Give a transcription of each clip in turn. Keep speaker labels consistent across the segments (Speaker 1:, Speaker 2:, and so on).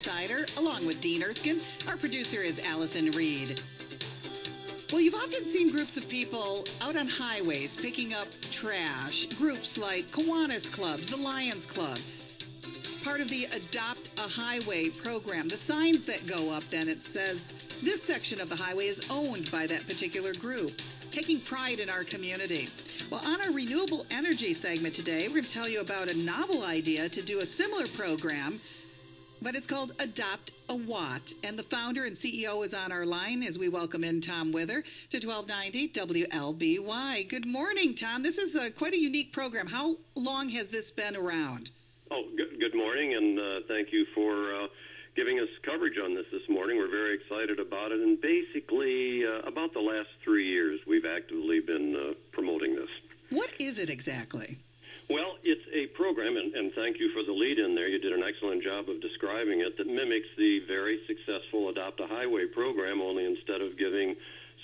Speaker 1: Sider, along with Dean Erskine. Our producer is Allison Reed. Well, you've often seen groups of people out on highways picking up trash. Groups like Kiwanis Clubs, the Lions Club, part of the Adopt a Highway program. The signs that go up then, it says this section of the highway is owned by that particular group, taking pride in our community. Well, on our renewable energy segment today, we're going to tell you about a novel idea to do a similar program, but it's called Adopt a Watt. And the founder and CEO is on our line as we welcome in Tom Wither to 1290 WLBY. Good morning, Tom. This is quite a unique program. How long has this been around?
Speaker 2: Oh, good morning, and thank you for giving us coverage on this morning. We're very excited about it, and basically about the last 3 years, we've actively been promoting this.
Speaker 1: What is it exactly?
Speaker 2: Well, it's a program, and thank you for the lead in there. You did an excellent job of describing it, that mimics the very successful Adopt a Highway program, only instead of giving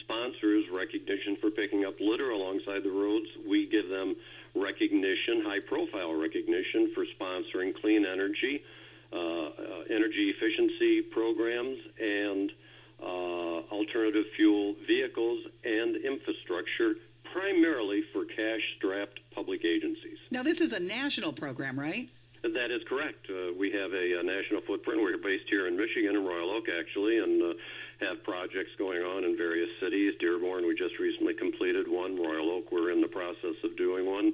Speaker 2: sponsors recognition for picking up litter alongside the roads, we give them recognition, high-profile recognition for sponsoring clean energy, energy efficiency programs, and alternative fuel vehicles and infrastructure, primarily for cash-strapped public agencies.
Speaker 1: Now, this is a national program, right?
Speaker 2: That is correct. We have a national footprint. We're based here in Michigan, in Royal Oak, actually, and have projects going on in various cities. Dearborn, we just recently completed one. Royal Oak, we're in the process of doing one.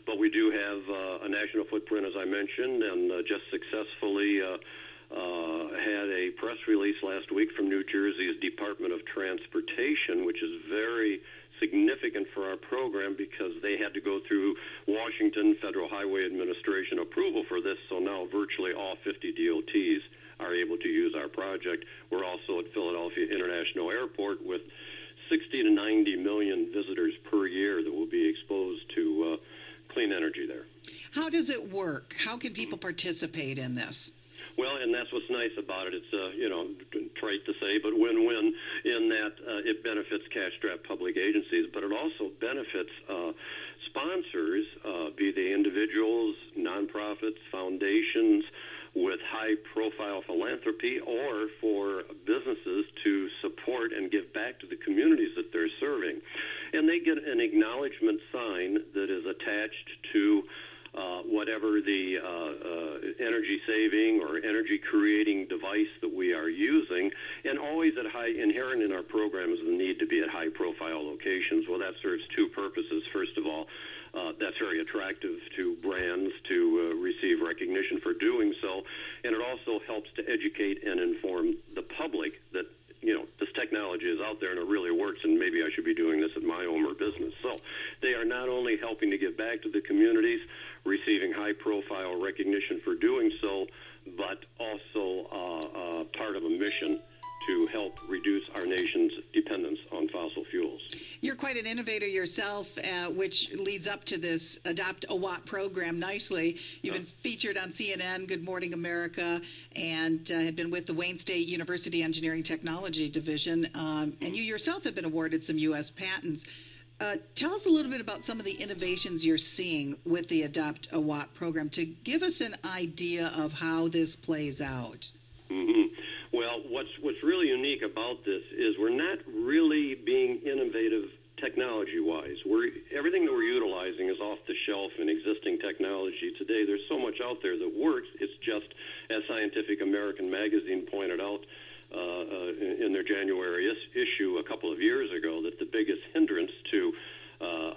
Speaker 2: But we do have a national footprint, as I mentioned, and just successfully had a press release last week from New Jersey's Department of Transportation, which is very significant for our program because they had to go through Washington Federal Highway Administration approval for this, so now virtually all 50 DOTs are able to use our project. We're also at Philadelphia International Airport with 60 to 90 million visitors per year that will be exposed to clean energy there.
Speaker 1: How does it work? How can people participate in this?
Speaker 2: Well, and that's what's nice about it. It's, trite to say, but win-win in that it benefits cash-strapped public agencies, but it also benefits sponsors, be they individuals, nonprofits, foundations with high-profile philanthropy, or for businesses to support and give back to the communities that they're serving. And they get an acknowledgement sign that is attached to whatever the energy saving or energy creating device that we are using, and always at inherent in our program is the need to be at high profile locations. Well, that serves two purposes. First of all, that's very attractive to brands to receive recognition for doing so, and it also helps to educate and inform the public that this technology is out there and it really works, and maybe I should be doing this at my home or business. So they are not only helping to give back to the communities, receiving high-profile recognition for doing so, but also part of a mission to help reduce our nation's dependence on fossil fuels.
Speaker 1: You're quite an innovator yourself, which leads up to this Adopt a Watt program nicely. You've been featured on CNN, Good Morning America, and had been with the Wayne State University Engineering Technology Division, and you yourself have been awarded some U.S. patents. Tell us a little bit about some of the innovations you're seeing with the Adopt a Watt program to give us an idea of how this plays out.
Speaker 2: Mm-hmm. Well, what's really unique about this is we're not really being innovative technology-wise. Everything that we're utilizing is off the shelf in existing technology today. There's so much out there that works. It's just, as Scientific American magazine pointed out in their January issue a couple of years ago, that the biggest hindrance to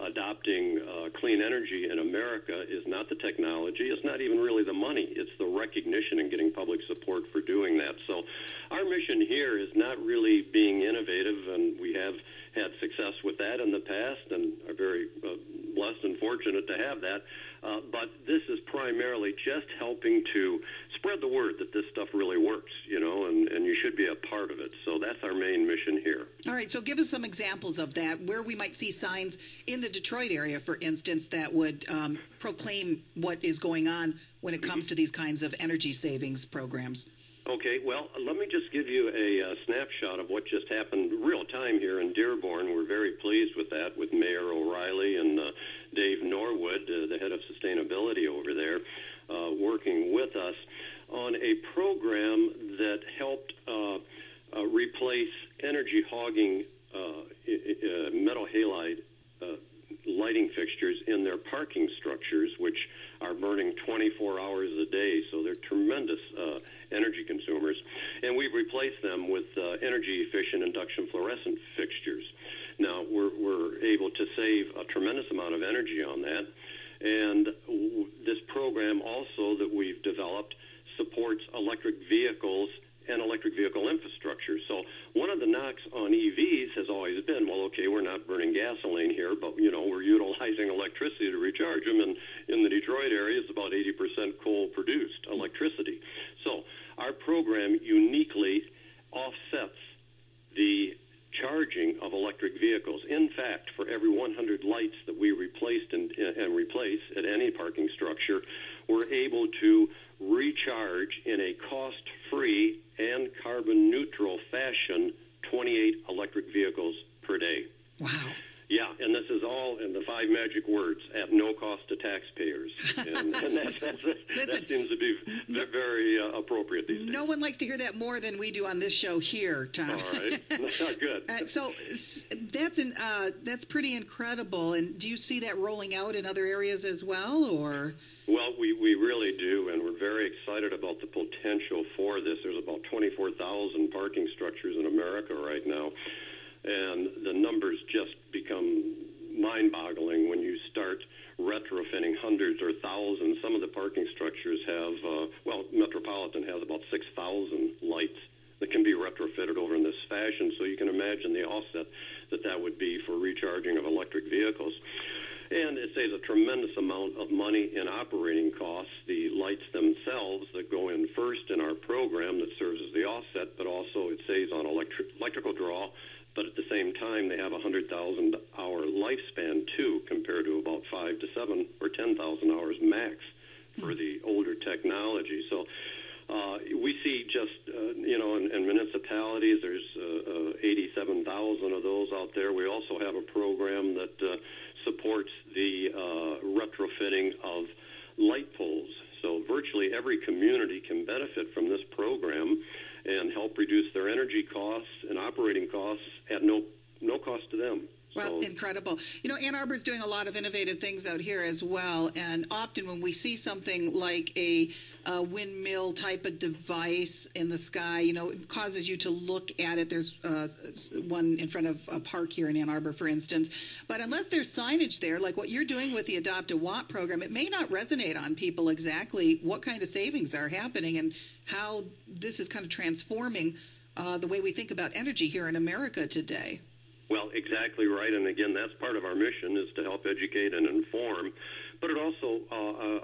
Speaker 2: adopting clean energy in America is not the technology, it's not even really the money, it's the recognition and getting public support for doing that. So our mission here is not really being innovative, and we have had success with that in the past and are very blessed and fortunate to have that. But this is primarily just helping to spread the word that this stuff really works, and you should be a part of it. So that's our main mission here.
Speaker 1: All right, so give us some examples of that, where we might see signs in the Detroit area, for instance, that would proclaim what is going on when it comes to these kinds of energy savings programs.
Speaker 2: Okay, well, let me just give you a snapshot of what just happened real time here in Dearborn. We're very pleased with that, with Mayor O'Reilly and Dave Norwood, the head of sustainability over there, working with us. on a program that helped replace energy hogging metal halide lighting fixtures in their parking structures, which are burning 24 hours a day, so they're tremendous energy consumers. And we've replaced them with energy-efficient induction fluorescent fixtures. Now, we're able to save a tremendous amount of energy on that. And this program also that we've developed supports electric vehicles and electric vehicle infrastructure. So one of the knocks on EVs has always been, well, okay, we're not burning gasoline here, but, you know, we're utilizing electricity to recharge them. And in the Detroit area, it's about 80% coal-produced electricity. So our program uniquely offsets the charging of electric vehicles. In fact, for every 100 lights that we replaced and replace at any parking structure, we're able to recharge in a cost-free and carbon-neutral fashion 28 electric vehicles per day.
Speaker 1: Wow.
Speaker 2: Yeah, and this is all in the 5 magic words, at no cost to taxpayers. And that seems to be very appropriate these days.
Speaker 1: No one likes to hear that more than we do on this show here, Tom.
Speaker 2: All right. Good.
Speaker 1: So that's pretty incredible. And do you see that rolling out in other areas as well, or?
Speaker 2: Well, we really do, and we're very excited about the potential for this. There's about 24,000 parking structures in America right now. And the numbers just become mind-boggling when you start retrofitting hundreds or thousands. Some of the parking structures have, Metropolitan has about 6,000 lights that can be retrofitted over in this fashion. So you can imagine the offset that would be for recharging of electric vehicles. And it saves a tremendous amount of money in operating costs. The lights themselves that go in first in our program that serves as the offset, but also it saves on electrical draw. But at the same time, they have a 100,000-hour lifespan, too, compared to about 5 to 7 or 10,000 hours max for the older technology. So we see just, in municipalities, there's 87,000 of those out there. We also have a program that supports the retrofitting of light poles. So virtually every community can benefit from this program and help reduce their energy costs and operating costs at no cost to them.
Speaker 1: Well, incredible. You know, Ann Arbor's doing a lot of innovative things out here as well, and often when we see something like a windmill type of device in the sky, you know, it causes you to look at it. There's one in front of a park here in Ann Arbor, for instance. But unless there's signage there, like what you're doing with the Adopt a Watt program, it may not resonate on people exactly what kind of savings are happening and how this is kind of transforming the way we think about energy here in America today.
Speaker 2: Well, exactly right. And again, that's part of our mission, is to help educate and inform. But it also,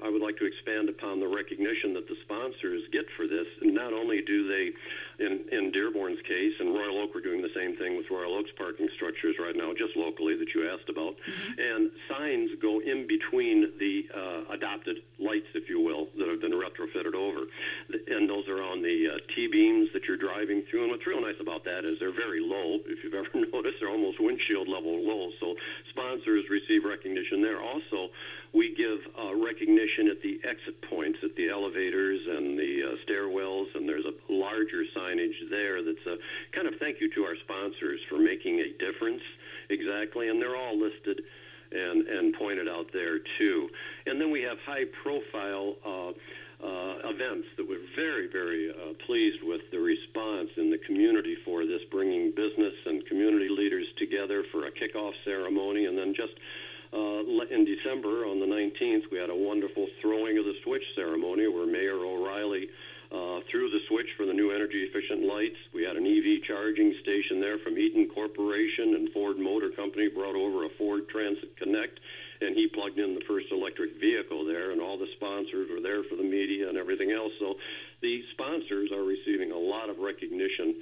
Speaker 2: I would like to expand upon the recognition that the sponsors get for this. And not only do they, in Dearborn's case, and Royal Oak, we're doing the same thing with Royal Oak's parking structures right now, just locally, that you asked about. Mm-hmm. And signs go in between the adopted lights, if you will, that have been retrofitted over. And those are on the T-beams that you're driving through. And what's real nice about that is they're very low. If you've ever noticed, they're almost windshield level low. So sponsors receive recognition there. Also, we give recognition at the exit points, at the elevators and the stairwells, and there's a larger signage there that's a kind of thank you to our sponsors for making a difference. Exactly, and they're all listed and pointed out there too. And then we have high-profile events that we're very, very pleased with the response in the community for this, bringing business and community leaders together for a kickoff ceremony, and then just in December, on the 19th, we had a wonderful throwing of the switch ceremony where Mayor O'Reilly threw the switch for the new energy-efficient lights. We had an EV charging station there from Eaton Corporation, and Ford Motor Company brought over a Ford Transit Connect, and he plugged in the first electric vehicle there, and all the sponsors were there for the media and everything else. So the sponsors are receiving a lot of recognition,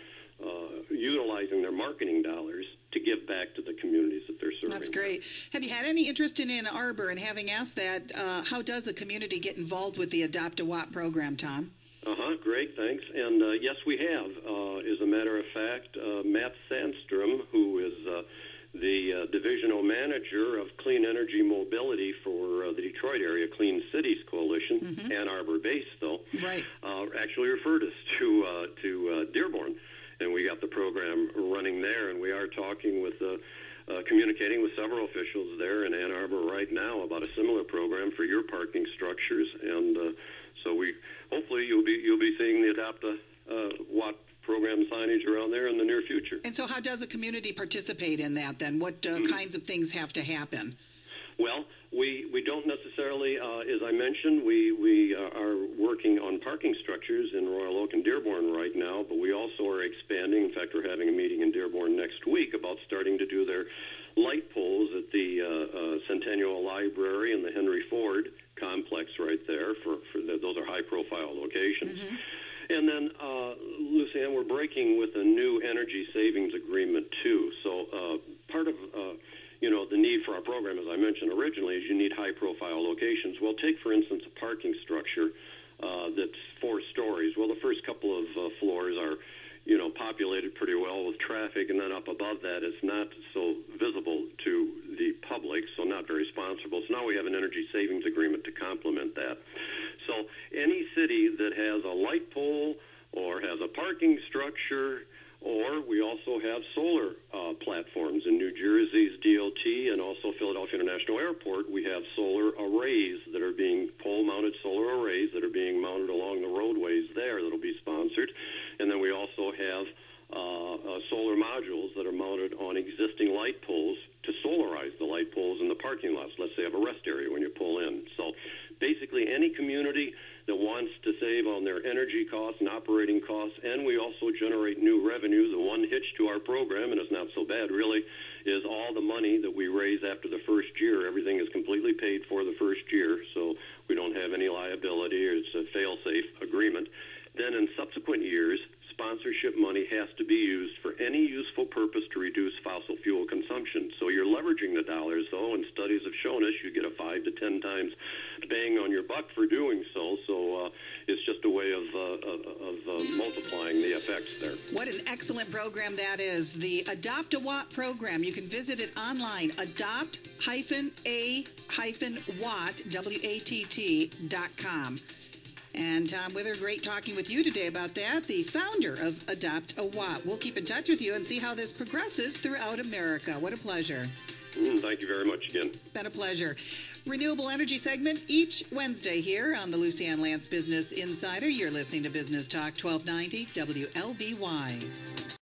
Speaker 2: utilizing their marketing dollars to give back to the communities that they're serving.
Speaker 1: That's great. Have you had any interest in Ann Arbor? And having asked that, how does a community get involved with the Adopt a Watt program, Tom?
Speaker 2: Great, thanks. And yes, we have. As a matter of fact, Matt Sandstrom, who is the divisional manager of Clean Energy Mobility for the Detroit area, Clean Cities Coalition, Ann Arbor based though,
Speaker 1: Right.
Speaker 2: Actually referred us to Dearborn, and we got the program running there, and we are talking with communicating with several officials there in Ann Arbor right now about a similar program for your parking structures, and so we hopefully you'll be seeing the Adopt a Watt program signage around there in the near future.
Speaker 1: And so how does a community participate in that then? What kinds of things have to happen?
Speaker 2: Well, we don't necessarily, as I mentioned, we are working on parking structures in Royal Oak and Dearborn right now, but we also are expanding. In fact, we're having a meeting in Dearborn next week about starting to do their light poles at the Centennial Library and the Henry Ford complex right there. Those are high-profile locations. And then, Lucianne, we're breaking with a new energy savings agreement, too. So part of, the need for our program, as I mentioned originally, is you need high-profile locations. Well, take, for instance, a parking structure that's 4 stories. Well, the first couple of floors are, populated pretty well with traffic, and then up above that it's not so visible to the public, so not very sponsorable. So now we have an energy savings agreement to complement that. So any city that has a light pole or has a parking structure, or we also have solar platforms in New Jersey's DOT and also Philadelphia International Airport. We have solar arrays that are being pole-mounted solar arrays that are being mounted along the roadways there that'll be sponsored. And then we also have solar modules that are mounted on existing light poles to solarize the light poles in the parking lots. Let's say have a rest area when you pull in. So basically any community that wants to save on their energy costs and operating costs, and we also generate new revenue. The one hitch to our program, and it's not so bad really, is all the money that we raise after the first year. Everything is completely paid for the first year, so we don't have any liability, or it's a fail-safe agreement. Then in subsequent years, sponsorship money has to be used for any useful purpose to reduce fossil fuel consumption. So you're leveraging the dollars, though, and studies have shown us you get a 5 to 10 times bang on your buck for doing so. So it's just a way of multiplying the effects there.
Speaker 1: What an excellent program that is. The Adopt a Watt program. You can visit it online, adopt-a-watt, WATT.com. And Tom Wither, great talking with you today about that, the founder of Adopt a Watt. We'll keep in touch with you and see how this progresses throughout America. What a pleasure.
Speaker 2: Thank you very much again.
Speaker 1: It's been a pleasure. Renewable Energy segment each Wednesday here on the Lucianne Lance Business Insider. You're listening to Business Talk 1290 WLBY.